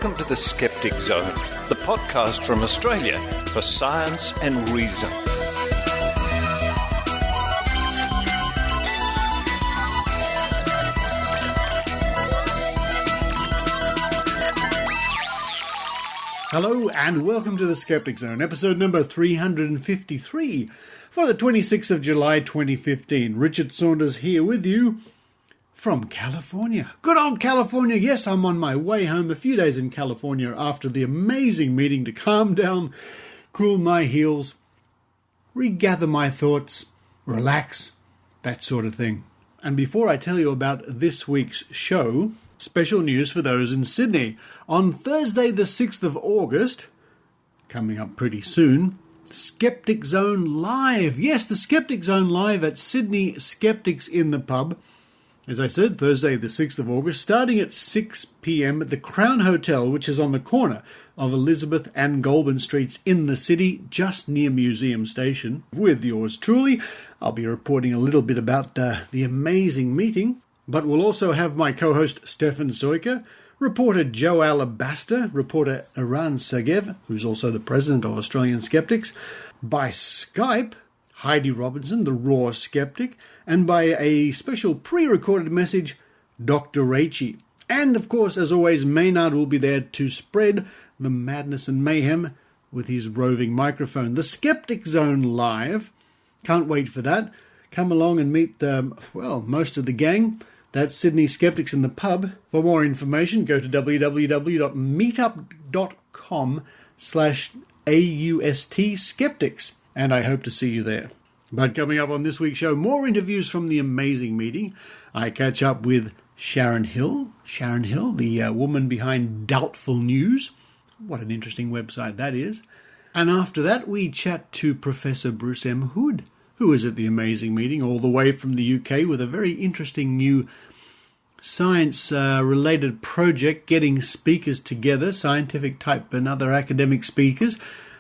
Welcome to the Skeptic Zone, the podcast from Australia for science and reason. Hello and welcome to the Skeptic Zone, episode number 353 for the 26th of July 2015. Richard Saunders here with you from California. Good old California. Yes, I'm on my way home, a few days in California after the amazing meeting to calm down, cool my heels, regather my thoughts, relax, that sort of thing. And before I tell you about this week's show, special news for those in Sydney. On Thursday the 6th of August, coming up pretty soon, Skeptic Zone Live. Yes, the Skeptic Zone Live at Sydney Skeptics in the Pub. As I said, Thursday the 6th of August, starting at 6 p.m. at the Crown Hotel, which is on the corner of Elizabeth and Goulburn Streets in the city, just near Museum Station. With yours truly, I'll be reporting a little bit about the amazing meeting. But we'll also have my co-host Stefan Soika, reporter Joe Alabaster, reporter Iran Sagev, who's also the president of Australian Skeptics, by Skype, Heidi Robinson, the raw skeptic, and by a special pre-recorded message, Dr. Raichi. And of course, as always, Maynard will be there to spread the madness and mayhem with his roving microphone. The Skeptic Zone Live. Can't wait for that. Come along and meet, most of the gang. That's Sydney Skeptics in the Pub. For more information, go to www.meetup.com/AUST Skeptics, and I hope to see you there. But coming up on this week's show, more interviews from the amazing meeting. I catch up with Sharon Hill. Sharon Hill, the woman behind Doubtful News. What an interesting website that is. And after that, we chat to Professor Bruce M. Hood, who is at the amazing meeting all the way from the UK with a very interesting new science-related project, getting speakers together, scientific type and other academic speakers.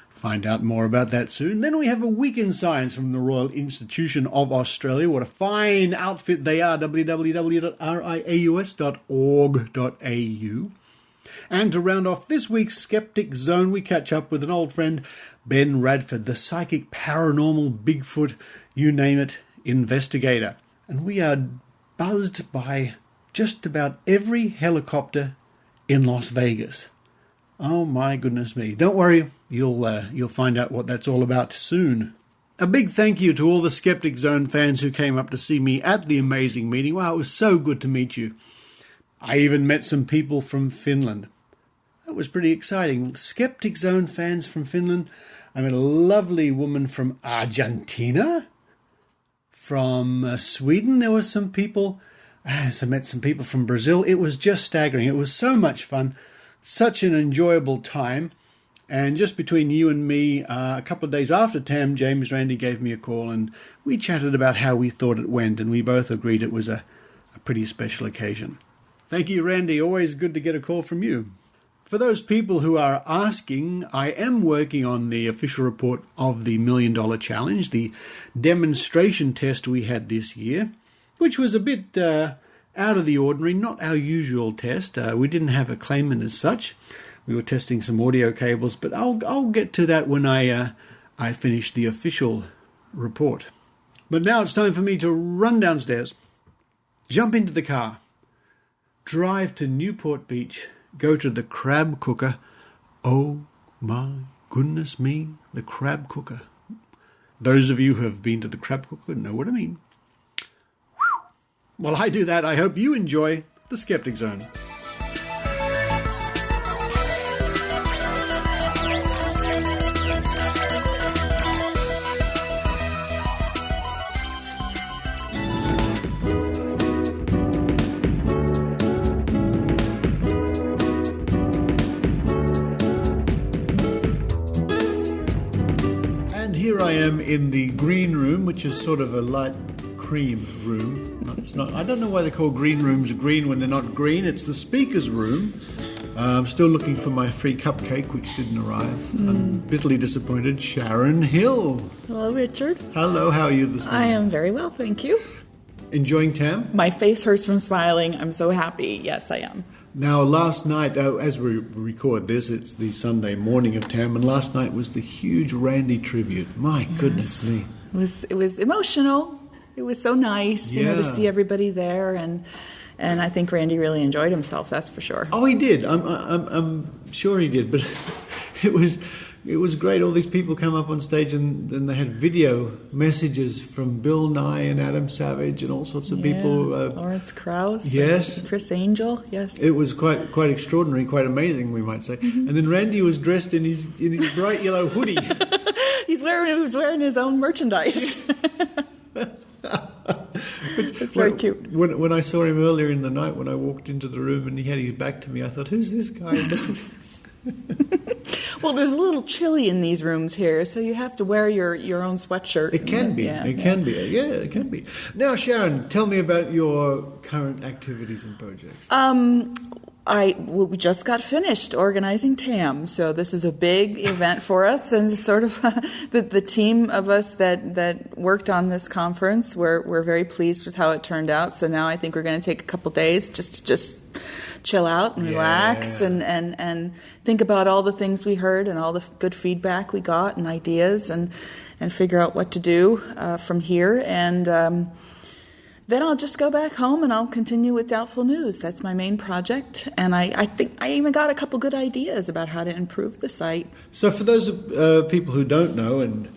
Find out more about that soon. Then we have a week in science from the Royal Institution of Australia. What a fine outfit they are, www.riaus.org.au. And to round off this week's Skeptic Zone, we catch up with an old friend, Ben Radford, the psychic, paranormal, Bigfoot, you name it, investigator. And we are buzzed by just about every helicopter in Las Vegas. Oh my goodness me. Don't worry, you'll find out what that's all about soon. A big thank you to all the Skeptic Zone fans who came up to see me at the amazing meeting. Wow, it was so good to meet you. I even met some people from Finland. That was pretty exciting. Skeptic Zone fans from Finland. I met a lovely woman from Argentina. From Sweden, there were some people. I met some people from Brazil. It was just staggering. It was so much fun. Such an enjoyable time. And just between you and me, a couple of days after Tam, James Randi gave me a call and we chatted about how we thought it went, and we both agreed it was a pretty special occasion. Thank you, Randy. Always good to get a call from you. For those people who are asking, I am working on the official report of the $1 Million Challenge, the demonstration test we had this year, which was a bit out of the ordinary, not our usual test. We didn't have a claimant as such. We were testing some audio cables, but I'll get to that when I finish the official report. But now it's time for me to run downstairs, jump into the car, drive to Newport Beach, go to the crab cooker. Oh my goodness me, the crab cooker. Those of you who have been to the crab cooker know what I mean. While I do that, I hope you enjoy the Skeptic Zone. And here I am in the green room, which is sort of a light cream room. It's not. I don't know why they call green rooms green when they're not green. It's the speaker's room. I'm still looking for my free cupcake, which didn't arrive. I'm bitterly disappointed. Sharon Hill. Hello, Richard. Hello, how are you this morning? I am very well, thank you. Enjoying Tam? My face hurts from smiling. I'm so happy. Yes, I am. Now, last night, as we record this, it's the Sunday morning of Tam, and last night was the huge Randy tribute. My goodness me. It was emotional. It was so nice, to see everybody there, and I think Randy really enjoyed himself. That's for sure. Oh, he did. I'm sure he did. But it was great. All these people come up on stage, and then they had video messages from Bill Nye and Adam Savage and all sorts of people. Lawrence Krauss. Yes. Chris Angel. Yes. It was quite extraordinary, quite amazing, we might say. Mm-hmm. And then Randy was dressed in his bright yellow hoodie. He was wearing his own merchandise. It's very cute. When I saw him earlier in the night, when I walked into the room and he had his back to me, I thought, who's this guy? Well, there's a little chilly in these rooms here, so you have to wear your own sweatshirt. It can be. It can be. Now, Sharon, tell me about your current activities and projects. We just got finished organizing TAM, so this is a big event for us, and sort of the team of us that worked on this conference, we're very pleased with how it turned out. So now I think we're going to take a couple days just to chill out and relax and think about all the things we heard and all the good feedback we got and ideas and figure out what to do from here. And then I'll just go back home and I'll continue with Doubtful News. That's my main project. And I think I even got a couple good ideas about how to improve the site. So for those people who don't know, and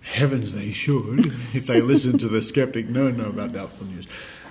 heavens they should, if they listen to the Skeptic, know about Doubtful News.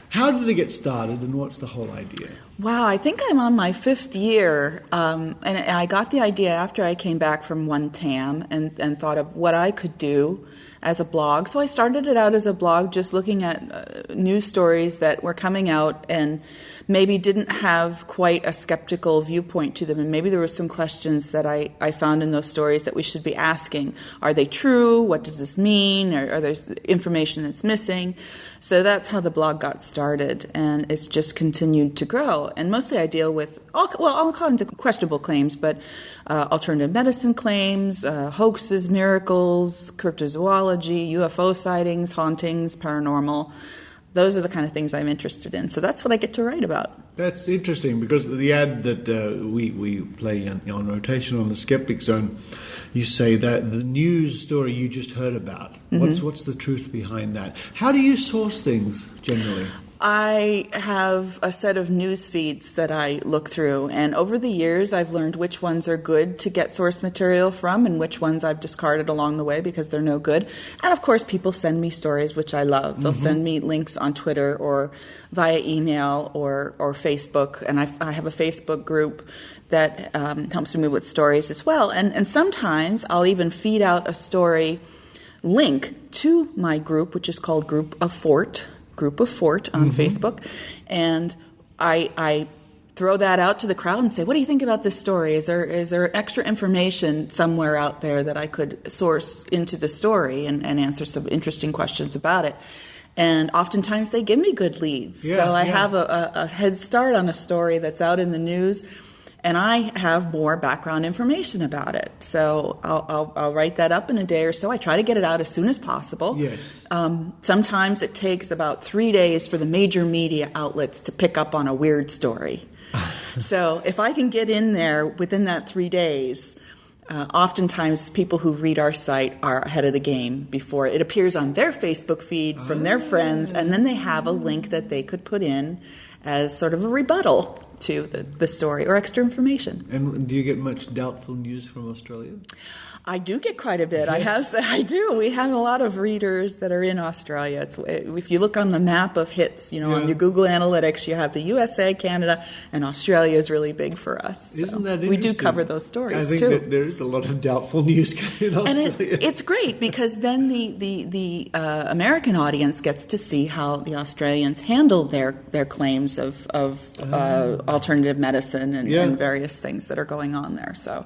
How did it get started, and what's the whole idea? Wow, I think I'm on my 5th year, and I got the idea after I came back from one TAM and thought of what I could do as a blog. So I started it out as a blog, just looking at news stories that were coming out and maybe didn't have quite a skeptical viewpoint to them. And maybe there were some questions that I found in those stories that we should be asking. Are they true? What does this mean? Or there's information that's missing? So that's how the blog got started, and it's just continued to grow. And mostly I deal with all kinds of questionable claims, but alternative medicine claims, hoaxes, miracles, cryptozoology, UFO sightings, hauntings, paranormal. Those are the kind of things I'm interested in. So that's what I get to write about. That's interesting, because the ad that we play on rotation on the Skeptic Zone, you say that the news story you just heard about, what's the truth behind that? How do you source things generally? I have a set of news feeds that I look through, and over the years I've learned which ones are good to get source material from and which ones I've discarded along the way because they're no good. And of course people send me stories, which I love. They'll send me links on Twitter or via email or Facebook, and I have a Facebook group that helps me with stories as well. And sometimes I'll even feed out a story link to my group, which is called Group of Fort on Facebook, and I throw that out to the crowd and say, what do you think about this story? Is there extra information somewhere out there that I could source into the story and answer some interesting questions about it? And oftentimes they give me good leads. So I have a head start on a story that's out in the news, and I have more background information about it. So I'll write that up in a day or so. I try to get it out as soon as possible. Yes. Sometimes it takes about 3 days for the major media outlets to pick up on a weird story. So if I can get in there within that 3 days, oftentimes people who read our site are ahead of the game before it appears on their Facebook feed from their friends, and then they have a link that they could put in as sort of a rebuttal to the story or extra information. And do you get much doubtful news from Australia? I do get quite a bit. Yes. I do. We have a lot of readers that are in Australia. If you look on the map of hits, on your Google Analytics, you have the USA, Canada, and Australia is really big for us. So isn't that interesting? We do cover those stories, too. I think that there is a lot of doubtful news in Australia. And it's great, because then the American audience gets to see how the Australians handle their claims of alternative medicine and various things that are going on there. So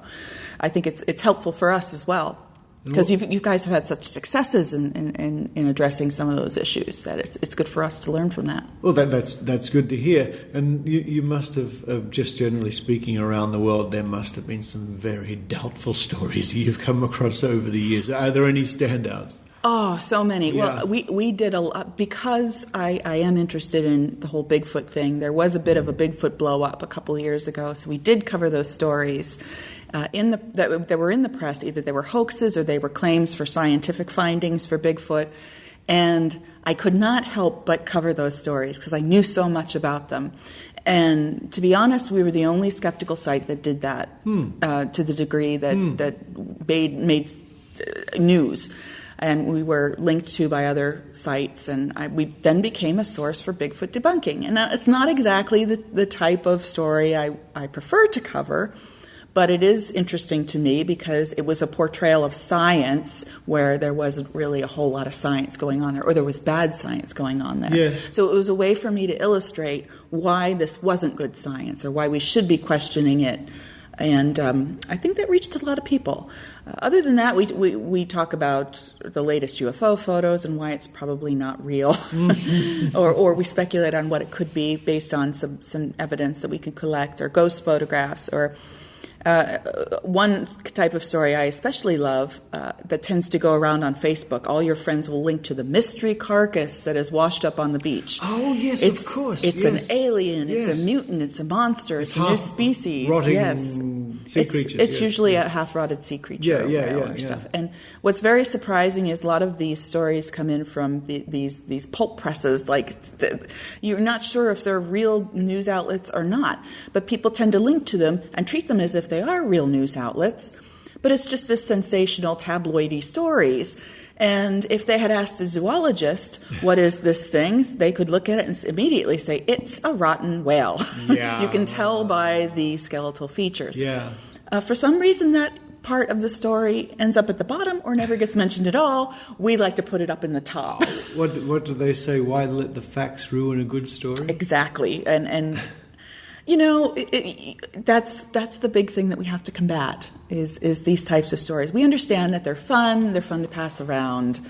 I think it's helpful for us as well, because you guys have had such successes in addressing some of those issues that it's good for us to learn from that. Well, that's good to hear. And you must have, just generally speaking, around the world, there must have been some very doubtful stories you've come across over the years. Are there any standouts? Oh, so many. Yeah. Well, we did a lot because I am interested in the whole Bigfoot thing. There was a bit of a Bigfoot blow up a couple of years ago, so we did cover those stories that were in the press. Either they were hoaxes or they were claims for scientific findings for Bigfoot. And I could not help but cover those stories because I knew so much about them. And to be honest, we were the only skeptical site that did that to the degree that made news. And we were linked to by other sites, and we then became a source for Bigfoot debunking. And it's not exactly the type of story I prefer to cover, but it is interesting to me because it was a portrayal of science where there wasn't really a whole lot of science going on there, or there was bad science going on there. Yeah. So it was a way for me to illustrate why this wasn't good science or why we should be questioning it. And I think that reached a lot of people. Other than that, we talk about the latest UFO photos and why it's probably not real, or we speculate on what it could be based on some evidence that we can collect, or ghost photographs, or one type of story I especially love that tends to go around on Facebook. All your friends will link to the mystery carcass that is washed up on the beach. Oh, yes, of course. It's yes. an alien, yes. it's a mutant, it's a monster, it's a new species. Rotting yes. sea creatures. It's usually a half-rotted sea creature or stuff. And what's very surprising is a lot of these stories come in from these pulp presses. You're not sure if they're real news outlets or not, but people tend to link to them and treat them as if they are real news outlets, but it's just this sensational tabloidy stories. And if they had asked a zoologist, what is this thing, they could look at it and immediately say, it's a rotten whale. Yeah. You can tell by the skeletal features. Yeah. For some reason, that part of the story ends up at the bottom or never gets mentioned at all. We like to put it up in the top. What do they say? Why let the facts ruin a good story? Exactly. And you know, that's the big thing that we have to combat is these types of stories. We understand that they're fun to pass around,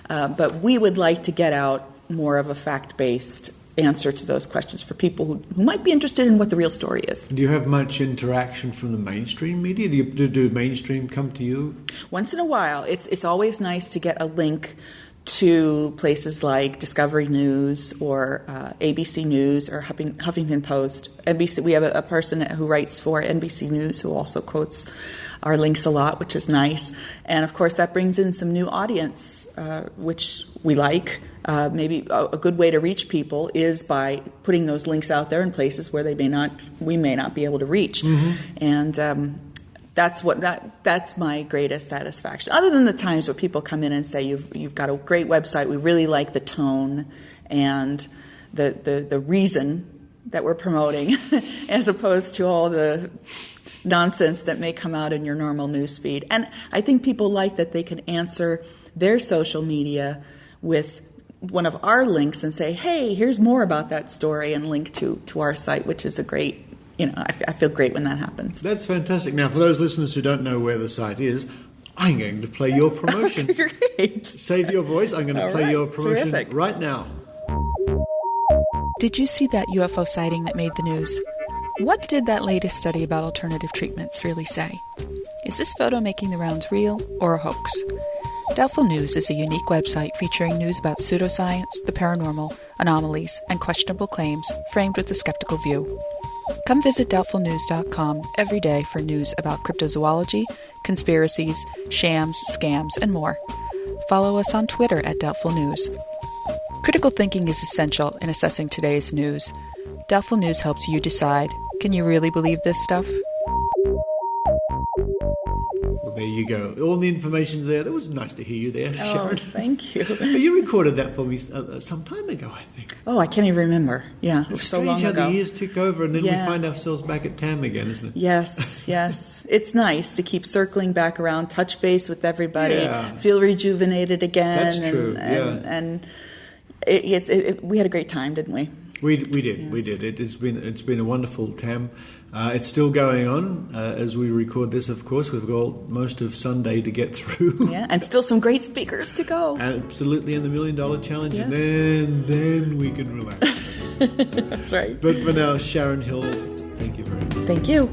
but we would like to get out more of a fact-based answer to those questions for people who might be interested in what the real story is. Do you have much interaction from the mainstream media? Do mainstream come to you? Once in a while. It's always nice to get a link to places like Discovery News or ABC News or Huffington Post. NBC. We have a person who writes for NBC News who also quotes our links a lot, which is nice. And, of course, that brings in some new audience, which we like. Maybe a good way to reach people is by putting those links out there in places where we may not be able to reach. Mm-hmm. And that's my greatest satisfaction. Other than the times where people come in and say, you've got a great website, we really like the tone and the reason that we're promoting, as opposed to all the nonsense that may come out in your normal news feed. And I think people like that they can answer their social media with one of our links and say, hey, here's more about that story, and link to our site, which is a great, I feel great when that happens. That's fantastic. Now, for those listeners who don't know where the site is, I'm going to play your promotion. Great. Save your voice. I'm going to play your promotion right now. Did you see that UFO sighting that made the news? What did that latest study about alternative treatments really say? Is this photo making the rounds real or a hoax? Doubtful News is a unique website featuring news about pseudoscience, the paranormal, anomalies, and questionable claims framed with a skeptical view. Come visit doubtfulnews.com every day for news about cryptozoology, conspiracies, shams, scams, and more. Follow us on Twitter at Doubtful News. Critical thinking is essential in assessing today's news. Doubtful News helps you decide, can you really believe this stuff? Well, there you go. All the information's there. That was nice to hear you there, Sharon. Oh, thank you. You recorded that for me some time ago, I think. Oh, I can't even remember. Yeah, it was so long strange how ago. the years tick over and then we find ourselves back at TAM again, isn't it? Yes. It's nice to keep circling back around, touch base with everybody, feel rejuvenated again. That's true, And we had a great time, didn't we? We did. It's been a wonderful TAM. It's still going on as we record this. Of course, we've got most of Sunday to get through. Yeah, and still some great speakers to go. Absolutely, in the $1 Million Challenge, yes. And then we can relax. That's right. But for now, Sharon Hill, thank you very much. Thank you.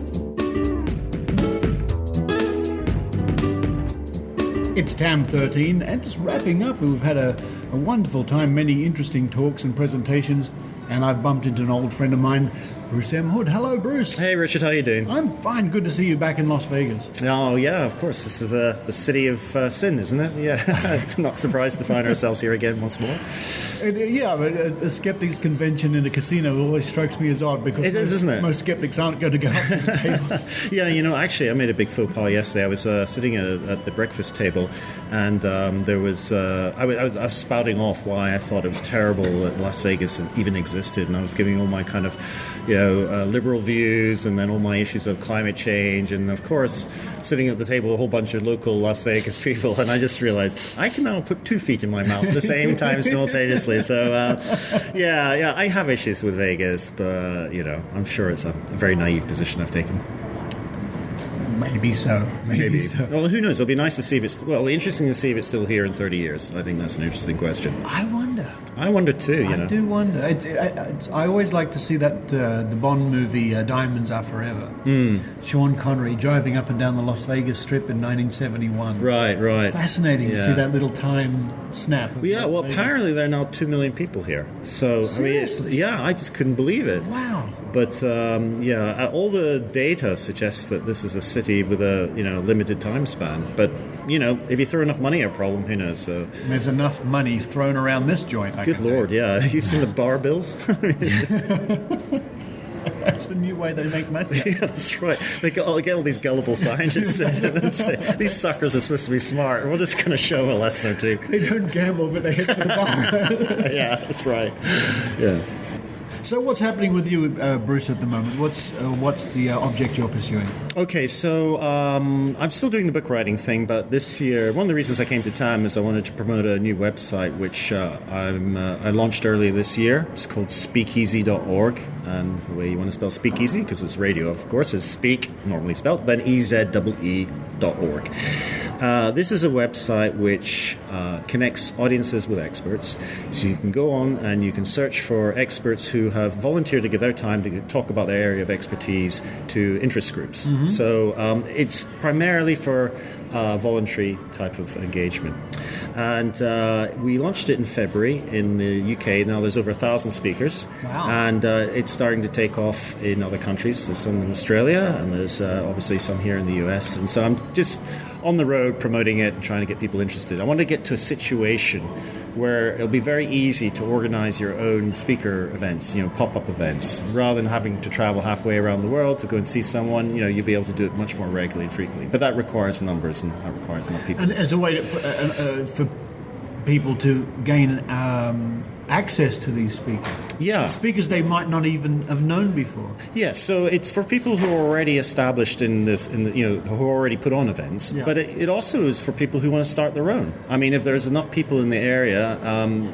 It's TAM 13, and just wrapping up. We've had a wonderful time, many interesting talks and presentations, and I've bumped into an old friend of mine, Bruce M. Hood. Hello, Bruce. Hey, Richard, how you doing? I'm fine. Good to see you back in Las Vegas. Oh, yeah, of course. This is the city of sin, isn't it? Yeah. Not surprised to find ourselves here again once more. Yeah, but a skeptics convention in a casino always strikes me as odd because isn't it? Most skeptics aren't going to go up to the table. Yeah, actually, I made a big faux pas yesterday. I was sitting at the breakfast table, and there was I was spouting off why I thought it was terrible that Las Vegas even existed, and I was giving all my kind of, liberal views, and then all my issues of climate change, and of course, sitting at the table a whole bunch of local Las Vegas people, and I just realized I can now put 2 feet in my mouth at the same time simultaneously. So, I have issues with Vegas, but, I'm sure it's a very naive position I've taken. Maybe so. Maybe so. Well, who knows? It'll be nice to see if it's... Well, interesting to see if it's still here in 30 years. I think that's an interesting question. I wonder. I wonder too, I do wonder. I always like to see that the Bond movie, Diamonds Are Forever. Sean Connery driving up and down the Las Vegas Strip in 1971. Right. It's fascinating to see that little time snap. Well, apparently there are now 2 million people here. So, seriously? I just couldn't believe it. Wow. But, all the data suggests that this is a city with a, limited time span. But, if you throw enough money at a problem, who knows? So there's enough money thrown around this joint, Good Lord, yeah. You've seen the bar bills? That's the new way they make money. Yeah, that's right. They get all these gullible scientists and say, these suckers are supposed to be smart. We're just going to show them a lesson or two. They don't gamble, but they hit the bar. Yeah, that's right. Yeah. So what's happening with you, Bruce, at the moment? What's the object you're pursuing? Okay, so I'm still doing the book writing thing, but this year, one of the reasons I came to TAM is I wanted to promote a new website, which I launched earlier this year. It's called Speakeasy.org, and the way you want to spell Speakeasy, because it's radio, of course, is speak, normally spelled, then EZEE.org. This is a website which connects audiences with experts. So you can go on and you can search for experts who have volunteered to give their time to talk about their area of expertise to interest groups. Mm-hmm. So it's primarily for voluntary type of engagement. And we launched it in February in the UK. Now there's over 1,000 speakers. Wow. And it's starting to take off in other countries. There's some in Australia, and there's obviously some here in the US. And so I'm just on the road promoting it and trying to get people interested. I want to get to a situation where it'll be very easy to organize your own speaker events, pop-up events, rather than having to travel halfway around the world to go and see someone. You'll be able to do it much more regularly and frequently. But that requires numbers, and that requires enough people. And as a way for people to gain access to these speakers. Yeah. Speakers they might not even have known before. Yeah, so it's for people who are already established in this, who already put on events, but it also is for people who want to start their own. I mean, if there's enough people in the area,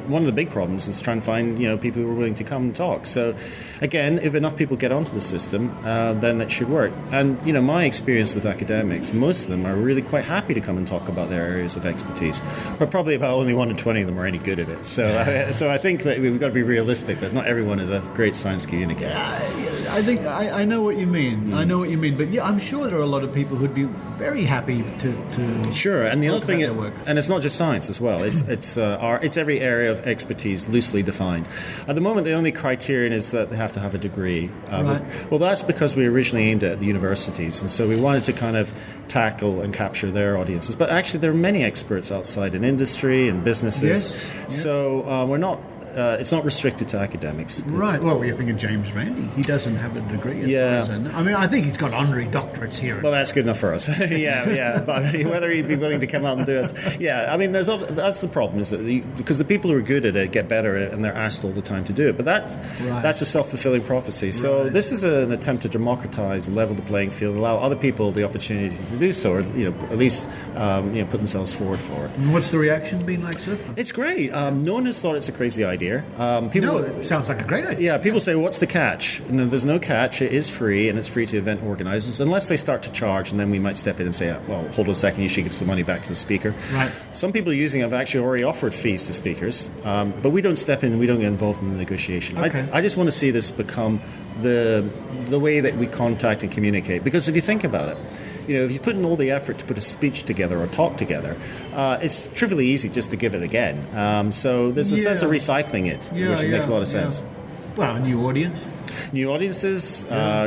one of the big problems is trying to find, people who are willing to come and talk. So, again, if enough people get onto the system, then that should work. And, my experience with academics, most of them are really quite happy to come and talk about their areas of expertise, but probably about only 1 in 20 of them are any good at it. So I think that we've got to be realistic that not everyone is a great science communicator. I think I know what you mean. I know what you mean. But I'm sure there are a lot of people who'd be very happy to sure. And the other thing, and it's not just science as well. It's every area of expertise loosely defined. At the moment, the only criterion is that they have to have a degree. Right. Well, that's because we originally aimed at the universities, and so we wanted to kind of tackle and capture their audiences. But actually, there are many experts outside in industry and businesses. Yes. So we're not. It's not restricted to academics. Right. Well, you're thinking James Randi. He doesn't have a degree. As far as I know. I mean, I think he's got honorary doctorates here. Well, that's good enough for us. yeah. But whether he'd be willing to come out and do it. Yeah. I mean, that's the problem, is that because the people who are good at it get better at it, and they're asked all the time to do it. But that's a self-fulfilling prophecy. So this is an attempt to democratize and level the playing field, allow other people the opportunity to do so, or at least put themselves forward for it. And what's the reaction been like so far? It's great. No one has thought it's a crazy idea. It sounds like a great idea. Yeah, people say, what's the catch? And there's no catch. It is free, and it's free to event organizers, unless they start to charge, and then we might step in and say, well, hold on a second, you should give some money back to the speaker. Right. Some people using it have actually already offered fees to speakers, but we don't step in, we don't get involved in the negotiation. Okay. I just want to see this become the way that we contact and communicate, because if you think about it, if you put in all the effort to put a speech together or talk together, it's trivially easy just to give it again. So there's a sense of recycling it, which makes a lot of sense. Well, a new audience. New audiences,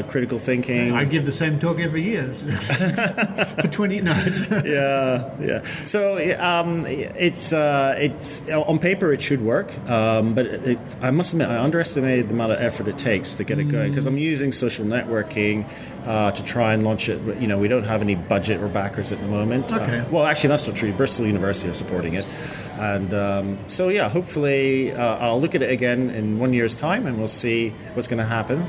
critical thinking. I give the same talk every year for 20 nights. Yeah. So it's on paper it should work, but I must admit I underestimated the amount of effort it takes to get it going, because I'm using social networking to try and launch it. We don't have any budget or backers at the moment. Okay. Well, actually, that's not true. Bristol University are supporting it. And hopefully I'll look at it again in 1 year's time, and we'll see what's going to happen,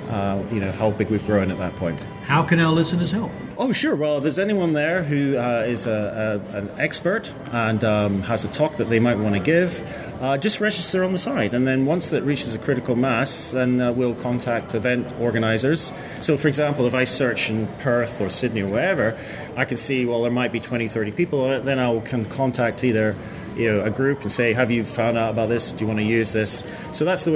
how big we've grown at that point. How can our listeners help? Oh, sure. Well, if there's anyone there who is an expert and has a talk that they might want to give, just register on the site. And then once that reaches a critical mass, then we'll contact event organizers. So, for example, if I search in Perth or Sydney or wherever, I can see, well, there might be 20, 30 people on it. Then I can contact either a group and say, have you found out about this? Do you want to use this? So that's the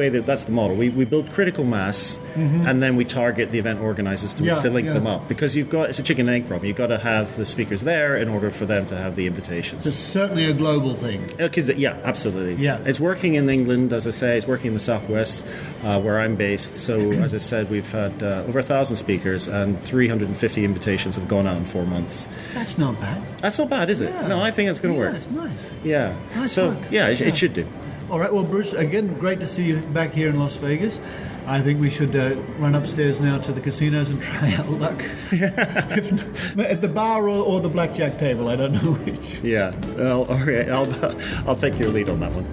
model. We build critical mass, and then we target the event organizers to link them up, because it's a chicken and egg problem. You've got to have the speakers there in order for them to have the invitations. It's certainly a global thing. Yeah, absolutely. Yeah. It's working in England, as I say. It's working in the Southwest, where I'm based. So, as I said, we've had over 1,000 speakers, and 350 invitations have gone out in 4 months. That's not bad. That's not bad, is it? Yeah. No, I think it's going to work. It's nice. Yeah. Nice so, work. It should do. All right, well, Bruce, again, great to see you back here in Las Vegas. I think we should run upstairs now to the casinos and try our luck. At the bar or the blackjack table, I don't know which. Yeah, well, all right, I'll take your lead on that one.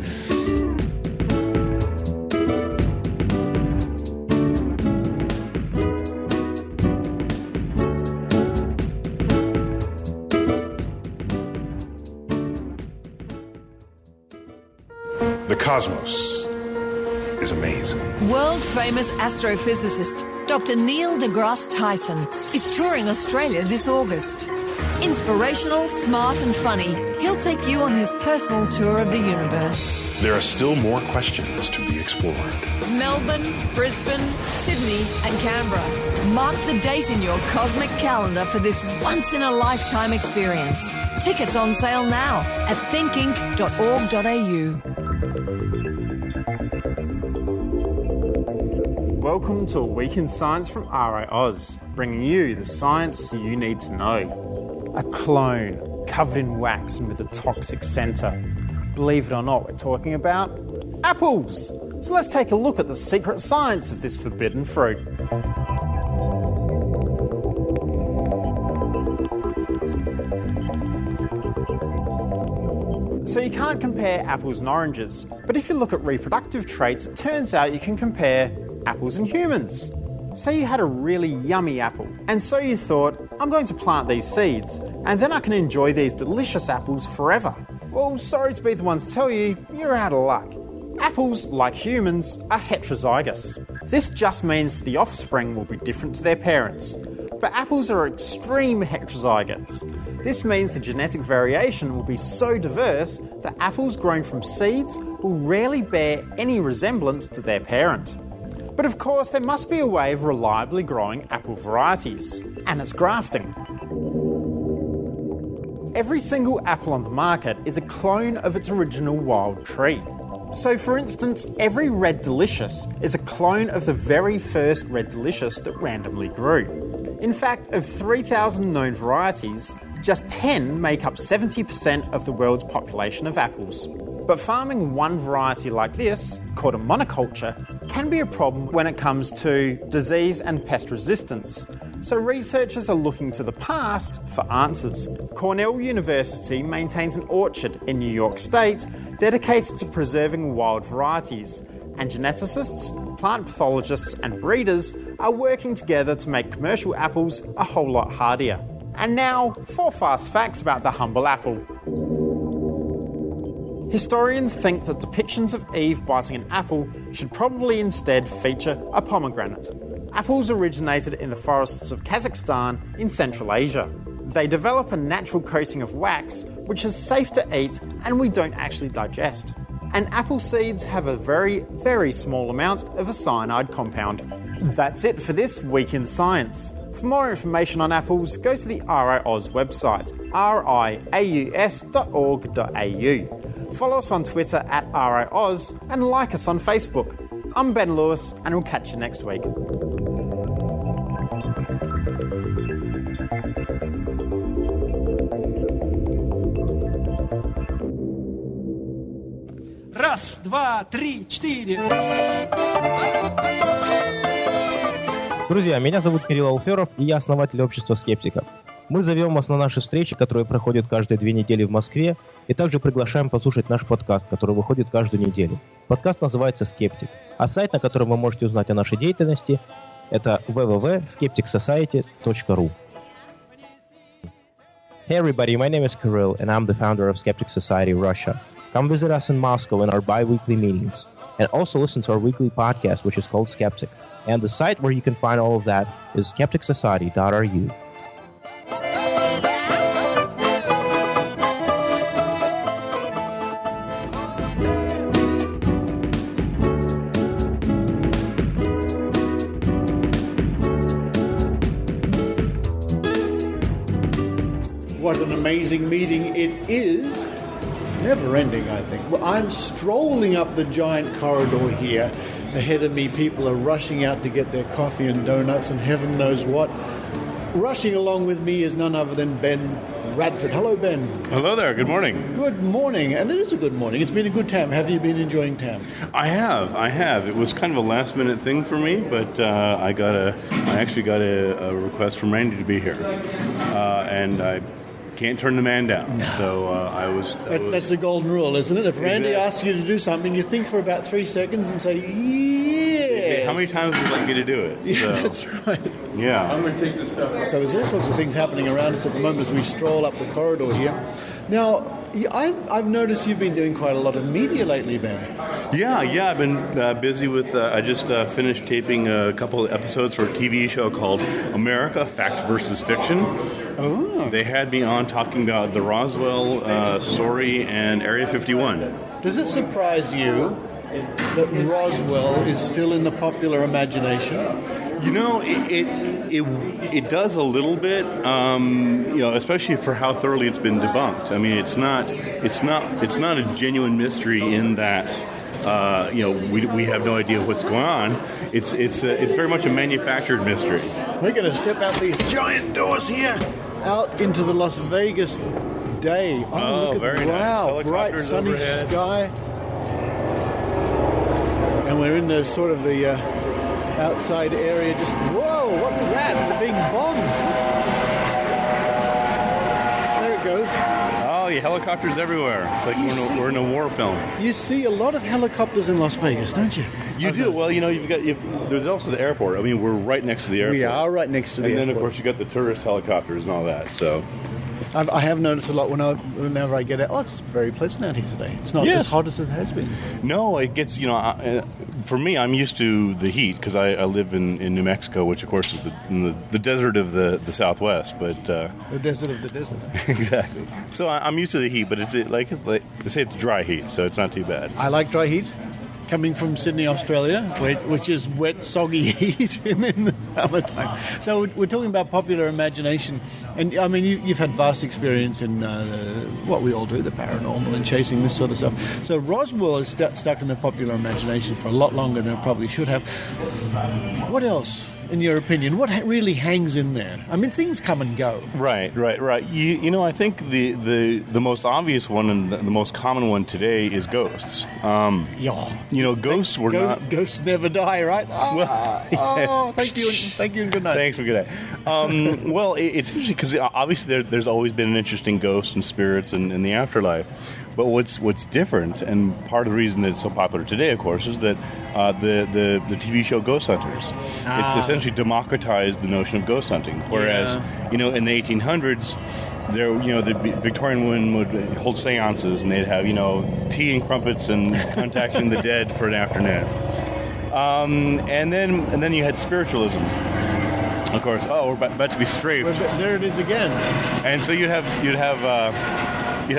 The cosmos is amazing. World-famous astrophysicist Dr. Neil deGrasse Tyson is touring Australia this August. Inspirational, smart and funny, he'll take you on his personal tour of the universe. There are still more questions to be explored. Melbourne, Brisbane, Sydney and Canberra. Mark the date in your cosmic calendar for this once-in-a-lifetime experience. Tickets on sale now at thinkinc.org.au. Welcome to A Week in Science from RiAus, bringing you the science you need to know. A clone covered in wax and with a toxic centre. Believe it or not, we're talking about apples. So let's take a look at the secret science of this forbidden fruit. So you can't compare apples and oranges, but if you look at reproductive traits, it turns out you can compare apples and humans. Say you had a really yummy apple, and so you thought, I'm going to plant these seeds, and then I can enjoy these delicious apples forever. Well, sorry to be the ones to tell you, you're out of luck. Apples, like humans, are heterozygous. This just means the offspring will be different to their parents. But apples are extreme heterozygotes. This means the genetic variation will be so diverse that apples grown from seeds will rarely bear any resemblance to their parent. But of course, there must be a way of reliably growing apple varieties, and it's grafting. Every single apple on the market is a clone of its original wild tree. So for instance, every Red Delicious is a clone of the very first Red Delicious that randomly grew. In fact, of 3,000 known varieties, just 10 make up 70% of the world's population of apples. But farming one variety like this, called a monoculture, can be a problem when it comes to disease and pest resistance. So researchers are looking to the past for answers. Cornell University maintains an orchard in New York State dedicated to preserving wild varieties, and geneticists, plant pathologists and breeders are working together to make commercial apples a whole lot hardier. And now, 4 fast facts about the humble apple. Historians think that depictions of Eve biting an apple should probably instead feature a pomegranate. Apples originated in the forests of Kazakhstan in Central Asia. They develop a natural coating of wax, which is safe to eat and we don't actually digest. And apple seeds have a very, very small amount of a cyanide compound. That's it for this Week in Science. For more information on apples, go to the RiAus website, riaus.org.au. Follow us on Twitter at RiAus and like us on Facebook. I'm Ben Lewis, and we'll catch you next week. Раз, два, три, четыре. Друзья, меня зовут Кирилл Алферов, и я основатель общества скептиков. Мы зовем вас на наши встречи, которые проходят каждые 2 недели в Москве, и также приглашаем послушать наш подкаст, который выходит каждую неделю. Подкаст называется «Скептик», а сайт, на котором вы можете узнать о нашей деятельности, это www.skepticsociety.ru. Hey everybody, my name is Kirill, and I'm the founder of Skeptic Society Russia. Come visit us in Moscow in our bi-weekly meetings, and also listen to our weekly podcast, which is called Skeptic. And the site where you can find all of that is skepticsociety.ru. What an amazing meeting it is. Never ending, I think. Well, I'm strolling up the giant corridor here. Ahead of me, people are rushing out to get their coffee and donuts and heaven knows what. Rushing along with me is none other than Ben Radford. Hello, Ben. Hello there. Good morning. Good morning. And it is a good morning. It's been a good TAM. Have you been enjoying TAM? I have. It was kind of a last-minute thing for me, but I actually got a request from Randy to be here. And I can't turn the man down. No. So That's the golden rule, isn't it? If Randy asks you to do something, you think for about 3 seconds and say, yes. How many times would you like me to do it? Yeah, that's right. Yeah. I'm going to take this stuff out. So there's all sorts of things happening around us at the moment as we stroll up the corridor here. Now, I've noticed you've been doing quite a lot of media lately, Ben. Yeah, I've been busy with, I just finished taping a couple of episodes for a TV show called America, Facts versus Fiction. Oh. They had me on talking about the Roswell story and Area 51. Does it surprise you that Roswell is still in the popular imagination? You know, it does a little bit, especially for how thoroughly it's been debunked. I mean, it's not a genuine mystery in that, we have no idea what's going on. It's very much a manufactured mystery. We're going to step out these giant doors here, out into the Las Vegas day. Oh, look at very wow, nice. Bright sunny overhead. Sky. And we're in the sort of the outside area. Just whoa, what's that? The big bomb. There it goes. Oh, yeah, helicopters everywhere. It's like we're in a war film. You see a lot of helicopters in Las Vegas, don't you? You do. Well, there's also the airport. I mean, we're right next to the airport. We are right next to the airport. And then, of course, you got the tourist helicopters and all that. So I have noticed a lot whenever I get out. Oh, it's very pleasant out here today. It's not as hot as it has been. No, it gets, for me, I'm used to the heat because I live in New Mexico, which, of course, is the desert of the Southwest. But the desert of the desert. Exactly. So I'm used to the heat, but it's like they say it's dry heat, so it's not too bad. I like dry heat. Coming from Sydney, Australia, which is wet, soggy heat in the summertime. So we're talking about popular imagination. And, I mean, you've had vast experience in what we all do, the paranormal and chasing this sort of stuff. So Roswell is stuck in the popular imagination for a lot longer than it probably should have. What else, in your opinion? What really hangs in there? I mean, things come and go. Right. I think the most obvious one and the most common one today is ghosts. Ghosts were not... Ghosts never die, right? Thank you and good night. Thanks for good night. Well, it's interesting because obviously there's always been an interest in ghosts and spirits and in the afterlife. But what's different, and part of the reason that it's so popular today, of course, is that the TV show Ghost Hunters. It's essentially democratized the notion of ghost hunting. Whereas, in the 1800s, the Victorian women would hold seances, and they'd have, tea and crumpets and contacting the dead for an afternoon. And then you had spiritualism. Of course, we're about to be strafed. There it is again. And so you'd have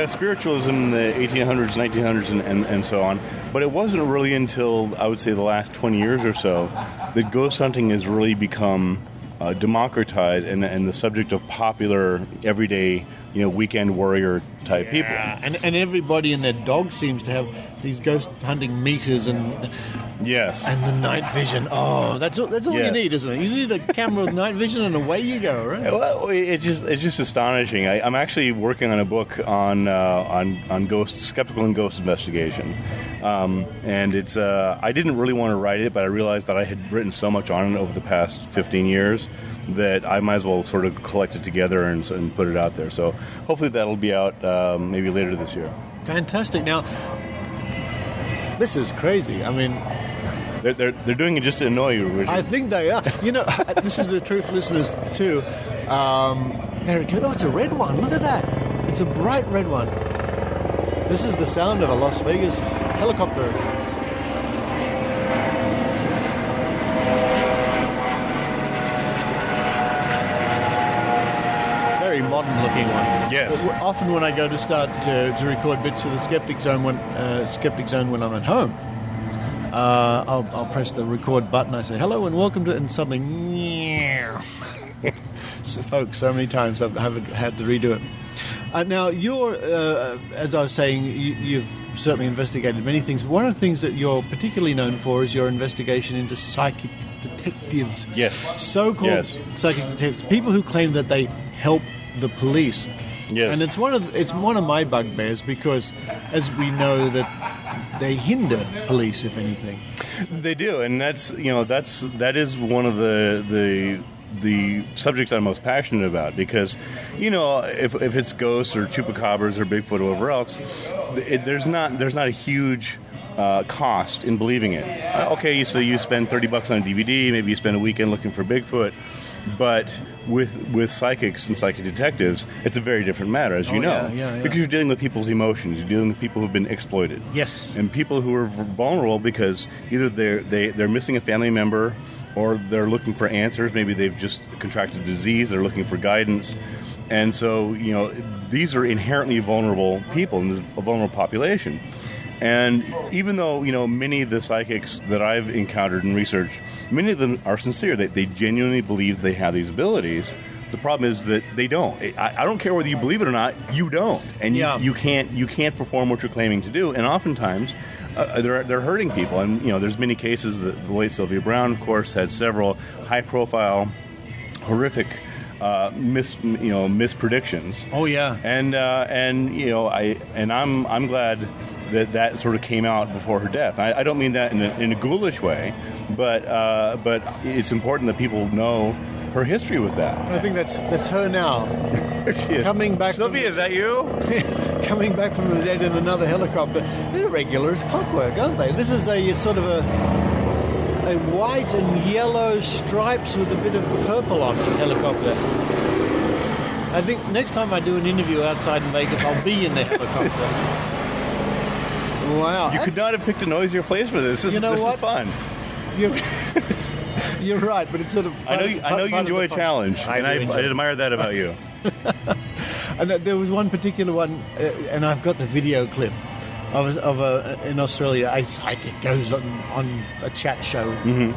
spiritualism in the 1800s, 1900s, and so on. But it wasn't really until, I would say, the last 20 years or so that ghost hunting has really become democratize and the subject of popular, everyday, weekend warrior type people. And everybody and their dog seems to have these ghost hunting meters and and the night vision. Oh, that's all you need, isn't it? You need a camera with night vision, and away you go, right? Well, it's just astonishing. I'm actually working on a book on skeptical and ghost investigation, and it's I didn't really want to write it, but I realized that I had written so much on it over the past 15 years that I might as well sort of collect it together and put it out there. So hopefully that'll be out maybe later this year. Fantastic. Now, this is crazy. I mean, they're doing it just to annoy you, Richard. I think they are. This is the truth, listeners, too. There it goes. Oh, it's a red one. Look at that. It's a bright red one. This is the sound of a Las Vegas helicopter. Very modern-looking one. Yes. Often when I go to start to record bits for the Skeptic Zone when I'm at home, I'll press the record button. I say hello and welcome to, and suddenly, so, folks, so many times I've had to redo it. Now, you're, as I was saying, you've certainly investigated many things. One of the things that you're particularly known for is your investigation into psychic detectives. Yes. So-called psychic detectives, people who claim that they help the police. Yes. And it's one of my bugbears because, as we know, that they hinder police, if anything. They do, and that is one of the subjects I'm most passionate about because, if it's ghosts or chupacabras or Bigfoot or whatever else, there's not a huge cost in believing it. Okay, so you spend $30 on a DVD, maybe you spend a weekend looking for Bigfoot. But with psychics and psychic detectives, it's a very different matter, as you know. Yeah. Because you're dealing with people's emotions. You're dealing with people who've been exploited. Yes. And people who are vulnerable because either they're missing a family member or they're looking for answers. Maybe they've just contracted a disease. They're looking for guidance. And so, these are inherently vulnerable people in this vulnerable population. And even though, many of the psychics that I've encountered and researched, many of them are sincere. They genuinely believe they have these abilities. The problem is that they don't. I don't care whether you believe it or not, you don't. And you can't perform what you're claiming to do. And oftentimes, they're hurting people. And, there's many cases that the late Sylvia Browne, of course, had several high-profile, horrific mispredictions. Oh, yeah. And I'm glad that sort of came out before her death. I don't mean that in a ghoulish way, but it's important that people know her history with that. I think that's her now. She is. Coming back. Sylvia, is that you? Coming back from the dead in another helicopter. They're regular as clockwork, aren't they? This is a sort of a white and yellow stripes with a bit of purple on it helicopter. I think next time I do an interview outside in Vegas, I'll be in the helicopter. Wow. You could not have picked a noisier place for this. This is fun. You're right, but it's sort of... I know you enjoy a challenge, I admire that about you. And there was one particular one, and I've got the video clip of in Australia, a psychic goes on a chat show, and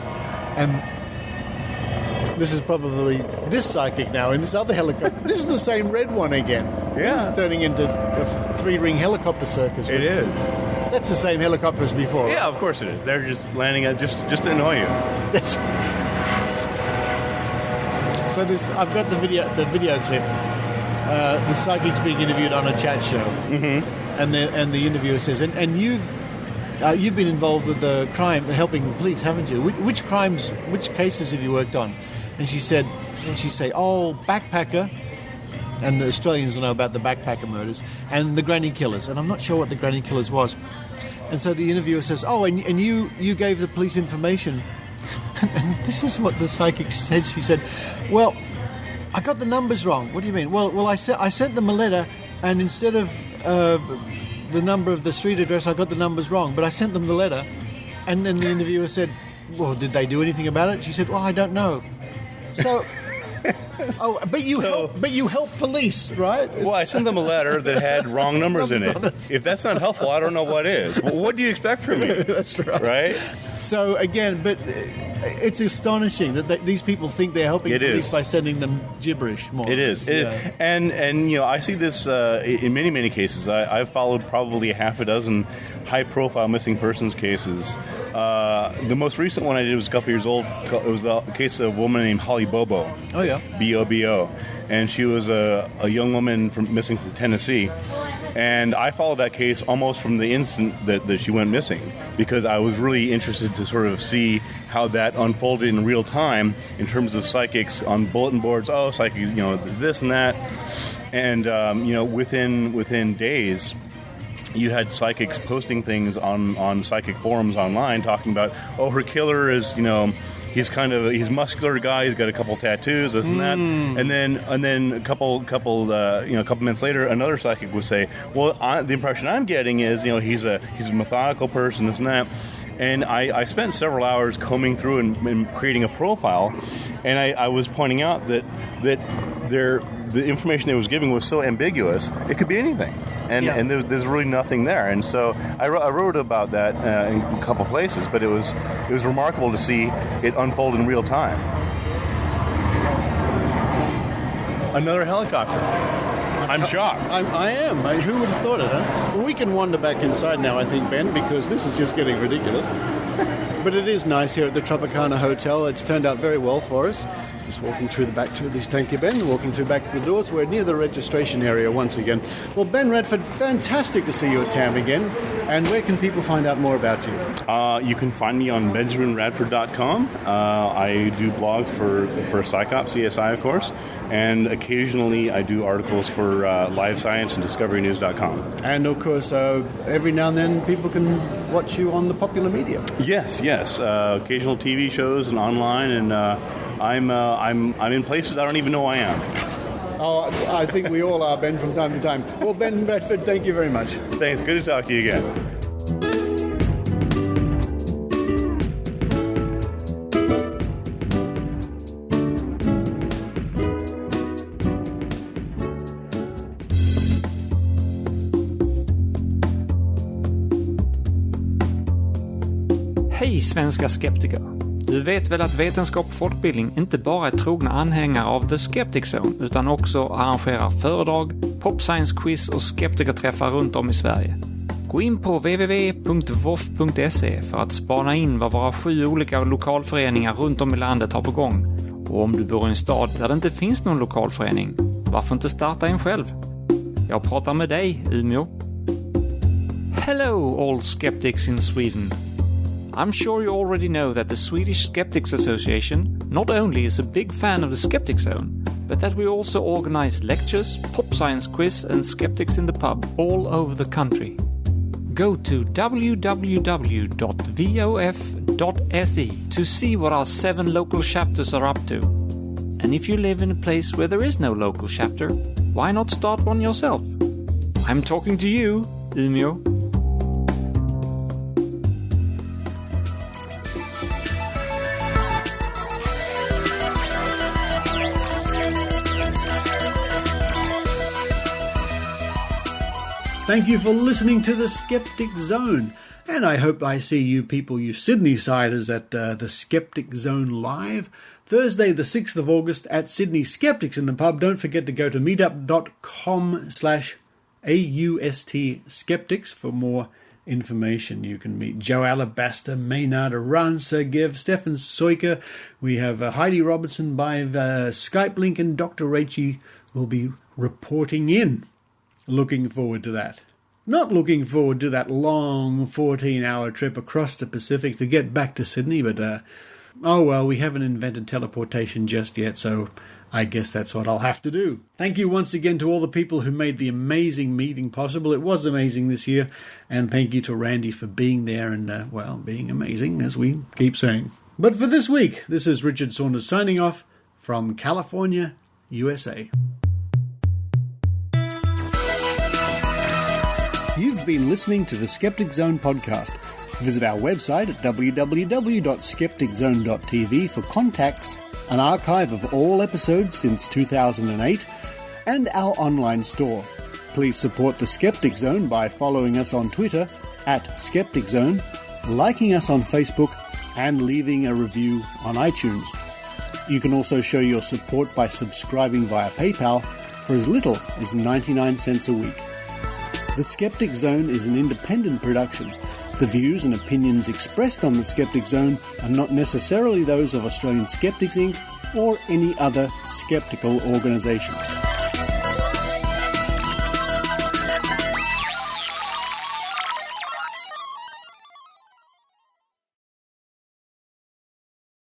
this is probably this psychic now in this other helicopter. This is the same red one again. Yeah. It's turning into a 3-ring helicopter circus. It is. That's the same helicopter as before. Yeah, of course it is. They're just landing just to annoy you. So I've got the video clip. The psychic's being interviewed on a chat show, and the interviewer says, "And you've been involved with the crime, helping the police, haven't you? Which cases have you worked on?" And she say, "Oh, backpacker." And the Australians will know about the backpacker murders and the granny killers. And I'm not sure what the granny killers was. And so the interviewer says, "Oh, and you gave the police information." And this is what the psychic said. She said, "Well, I got the numbers wrong." "What do you mean?" Well, I sent them a letter, and instead of the number of the street address, I got the numbers wrong. But I sent them the letter. And then the interviewer said, "Well, did they do anything about it?" She said, "Well, I don't know." So... but you help police, right? Well, I sent them a letter that had wrong numbers in it. If that's not helpful, I don't know what is. Well, what do you expect from me? That's right. Right? So again, but it's astonishing that these people think they're helping police by sending them gibberish. More it is. And I see this in many cases. I've followed probably half a dozen high-profile missing persons cases. The most recent one I did was a couple years old. It was the case of a woman named Holly Bobo. Oh yeah, B-O-B-O, and she was a young woman missing from Tennessee. And I followed that case almost from the instant that she went missing, because I was really interested to sort of see how that unfolded in real time in terms of psychics on bulletin boards. Oh, psychics, this and that. And, within days, you had psychics posting things on psychic forums online talking about, her killer is, he's muscular guy. He's got a couple tattoos, this and that, and then a couple minutes later, another psychic would say, "Well, the impression I'm getting is, he's a methodical person, this and that." And I spent several hours combing through and creating a profile, and I was pointing out that the information they was giving was so ambiguous; it could be anything. And there's really nothing there, and so I wrote about that in a couple places. But it was remarkable to see it unfold in real time. Another helicopter. I'm shocked. I am. Who would have thought it? Huh? Well, we can wander back inside now, I think, Ben, because this is just getting ridiculous. But it is nice here at the Tropicana Hotel. It's turned out very well for us. Just walking through the back to this, thank you, Ben. Walking through back to the doors. We're near the registration area once again. Well, Ben Radford, fantastic to see you at TAM again. And where can people find out more about you? You can find me on BenjaminRadford.com. I do blogs for PsyCop, CSI, of course. And occasionally I do articles for Live Science and DiscoveryNews.com. And, of course, every now and then people can watch you on the popular media. Yes. Occasional TV shows and online, and I'm in places I don't even know I am. Oh, I think we all are, Ben, from time to time. Well, Ben Radford, thank you very much. Thanks. Good to talk to you again. Hej svenska skeptiker! Du vet väl att vetenskap och folkbildning inte bara är trogna anhängare av The Skeptic Zone utan också arrangerar föredrag, pop-science-quiz och skeptikerträffar runt om i Sverige. Gå in på www.vof.se för att spana in vad våra 7 olika lokalföreningar runt om i landet har på gång. Och om du bor i en stad där det inte finns någon lokalförening, varför inte starta en själv? Jag pratar med dig, Umeå. Hello all skeptics in Sweden! I'm sure you already know that the Swedish Skeptics Association not only is a big fan of the Skeptic Zone, but that we also organize lectures, pop science quiz and skeptics in the pub all over the country. Go to www.vof.se to see what our 7 local chapters are up to. And if you live in a place where there is no local chapter, why not start one yourself? I'm talking to you, Umeå. Thank you for listening to the Skeptic Zone. And I hope I see you people, you Sydney-siders, at the Skeptic Zone Live, Thursday the 6th of August at Sydney Skeptics in the Pub. Don't forget to go to meetup.com/AUST Skeptics for more information. You can meet Joe Alabaster, Maynard Aran, Sergev, Stefan Soika. We have Heidi Robertson by Skype link, and Dr. Raichi will be reporting in. Looking forward to that. Not looking forward to that long 14-hour trip across the Pacific to get back to Sydney, but, we haven't invented teleportation just yet, so I guess that's what I'll have to do. Thank you once again to all the people who made the amazing meeting possible. It was amazing this year, and thank you to Randy for being there and, being amazing, as we keep saying. But for this week, this is Richard Saunders signing off from California, USA. You've been listening to the Skeptic Zone podcast. Visit our website at www.skepticzone.tv for contacts, an archive of all episodes since 2008, and our online store. Please support the Skeptic Zone by following us on Twitter @SkepticZone, liking us on Facebook, and leaving a review on iTunes. You can also show your support by subscribing via PayPal for as little as 99 cents a week. The Skeptic Zone is an independent production. The views and opinions expressed on the Skeptic Zone are not necessarily those of Australian Skeptics Inc. or any other skeptical organisation.